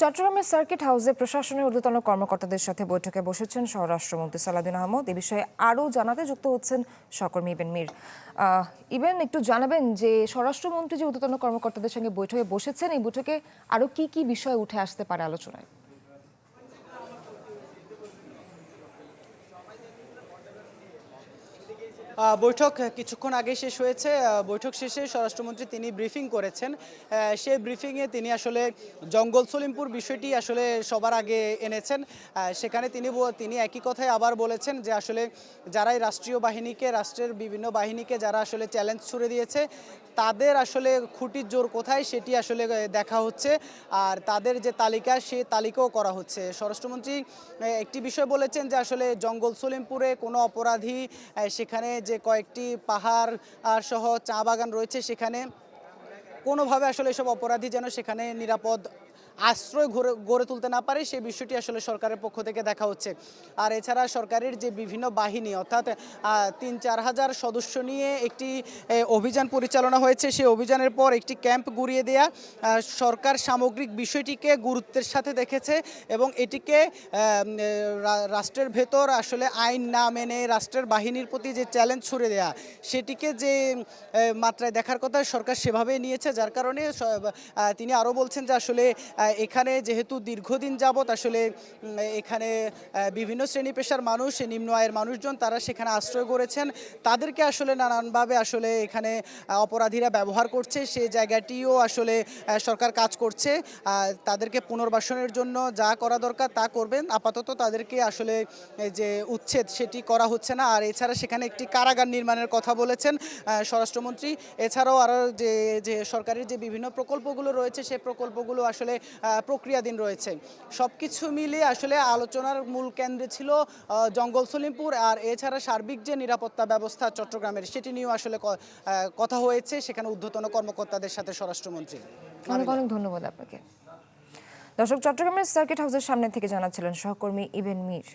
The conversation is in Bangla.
চট্টগ্রামের সার্কিট হাউসে প্রশাসনের ঊর্ধ্বতন কর্মকর্তাদের সাথে বৈঠকে বসেছেন স্বরাষ্ট্রমন্ত্রী সালাউদ্দিন আহমদ। এ বিষয়ে আরও জানাতে যুক্ত হচ্ছেন সহকর্মী ইবেন মীর। ইবেন, একটু জানাবেন যে স্বরাষ্ট্রমন্ত্রী যে ঊর্ধ্বতন কর্মকর্তাদের সঙ্গে বৈঠকে বসেছেন, এই বৈঠকে আরও কি কি বিষয় উঠে আসতে পারে আলোচনায়? বৈঠক কিছুক্ষণ আগে শেষ হয়েছে। বৈঠক শেষে স্বরাষ্ট্রমন্ত্রী তিনি ব্রিফিং করেছেন। সেই ব্রিফিংয়ে তিনি আসলে জঙ্গল সলিমপুর বিষয়টি আসলে সবার আগে এনেছেন। সেখানে তিনি একই কথাই আবার বলেছেন যে আসলে যারাই রাষ্ট্রীয় বাহিনীকে, রাষ্ট্রের বিভিন্ন বাহিনীকে যারা আসলে চ্যালেঞ্জ ছুড়ে দিয়েছে, তাদের আসলে খুঁটির জোর কোথায় সেটি আসলে দেখা হচ্ছে। আর তাদের যে তালিকা, সেই তালিকাও করা হচ্ছে। স্বরাষ্ট্রমন্ত্রী একটি বিষয় বলেছেন যে আসলে জঙ্গল সলিমপুরে কোনো অপরাধী সেখানে যে কয়েকটি পাহাড় সহ চা বাগান রয়েছে, সেখানে কোনোভাবে আসলে এসব অপরাধী যেন সেখানে নিরাপদ আশ্রয় গড়ে তুলতে না পারে, সেই বিষয়টি আসলে সরকারের পক্ষ থেকে দেখা হচ্ছে। আর এছাড়া সরকারের যে বিভিন্ন বাহিনী, অর্থাৎ ৩-৪ হাজার সদস্য নিয়ে একটি অভিযান পরিচালনা হয়েছে, সেই অভিযানের পর একটি ক্যাম্প গুড়িয়ে দেয়া, সরকার সামগ্রিক বিষয়টিকে গুরুত্বের সাথে দেখেছে এবং এটিকে রাষ্ট্রের ভেতর আসলে আইন না মেনে রাষ্ট্রের বাহিনীর প্রতি যে চ্যালেঞ্জ ছুড়ে দেয়া, সেটিকে যে মাত্রায় দেখার কথা সরকার সেভাবেই নিয়েছে। যার কারণে তিনি আরও বলছেন যে আসলে এখানে যেহেতু দীর্ঘদিন যাবৎ আসলে এখানে বিভিন্ন শ্রেণী পেশার মানুষ, নিম্ন আয়ের মানুষজন তারা সেখানে আশ্রয় গড়েছেন, তাদেরকে আসলে নানানভাবে আসলে এখানে অপরাধীরা ব্যবহার করছে, সেই জায়গাটিও আসলে সরকার কাজ করছে। তাদেরকে পুনর্বাসনের জন্য যা করা দরকার তা করবেন। আপাতত তাদেরকে আসলে যে উচ্ছেদ সেটি করা হচ্ছে না। আর এছাড়া সেখানে একটি কারাগার নির্মাণের কথা বলেছেন স্বরাষ্ট্রমন্ত্রী। এছাড়াও আরও যে সরকারের যে বিভিন্ন প্রকল্পগুলো রয়েছে, সেই প্রকল্পগুলো আসলে প্রক্রিয়াধীন রয়েছে। সব কিছু মিলিয়ে আসলে আলোচনার মূল কেন্দ্রে ছিল জঙ্গল সলিমপুর, আর এছাড়া সার্বিক যে নিরাপত্তা ব্যবস্থা চট্টগ্রামের, সেটি নিয়েও আসলে কথা হয়েছে সেখানে ঊর্ধ্বতন কর্মকর্তাদের সাথে স্বরাষ্ট্রমন্ত্রী। অনেক অনেক ধন্যবাদ আপনাকে। দর্শক, চট্টগ্রামের সার্কিট হাউসের সামনে থেকে জানাচ্ছিলেন সহকর্মী ইবেন মীর।